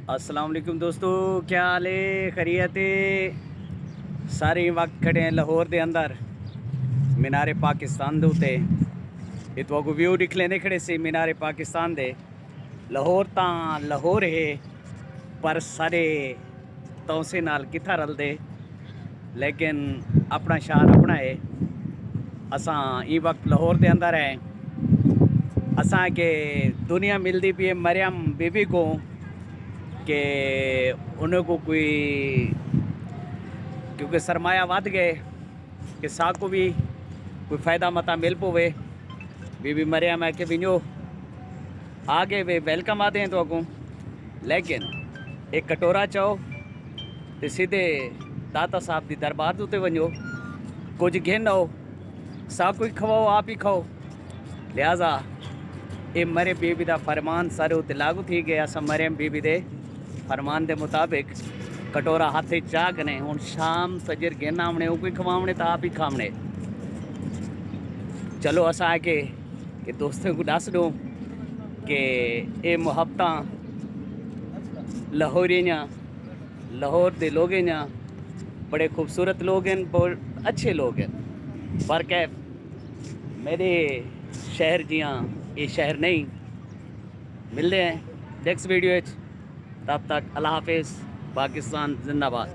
अस्सलाम वालेकुम दोस्तों, क्या हाल है? खैरियत है? सारे वक्त खड़े हैं लाहौर के अंदर मीनारे पाकिस्तान के उत्ते। ये तो व्यू दिख लेने खड़े से मीनारे पाकिस्तान दे। लाहौर ता लाहौर है, पर सारे तौसे नाल किथा रलदे, लेकिन अपना शहर अपना है। असां ई वक्त लाहौर के अंदर है। असां के दुनिया मिलती पी है मरियम बीबी को कि उन्हें को कोई, क्योंकि सरमाया वध गए कि सा को भी कोई फ़ायदा मता मिल पवे। बीबी मरियम है कि विनो आगे वे वेलकम आते हैं तो अगों, लेकिन एक कटोरा चाहो तो सीधे दाता साहब की दरबार उत्ते वञो, कुछ घिन आओ, सा कोई खवाओ आप ही खाओ। लिहाजा ये मरियम बीबी का फरमान सारे उत्ते लागू थी गया। अस मरियम बीबी के फरमान के मुताबिक कटोरा हाथ चाकने हूँ शाम सजर घेना हमने वो कोई खवावने तो आप ही खावने। चलो असा आके कि दोस्तों को दस दूँ कि ये मुहब्बत लाहौरियां लाहौर के लोग हैं, बड़े खूबसूरत लोग हैं, बहुत अच्छे लोग हैं। फ़र्क है मेरे शहर जियां ये शहर नहीं। मिलते हैं नेक्स्ट वीडियो। तब तक अल्लाह हाफिज़। पाकिस्तान जिंदाबाद।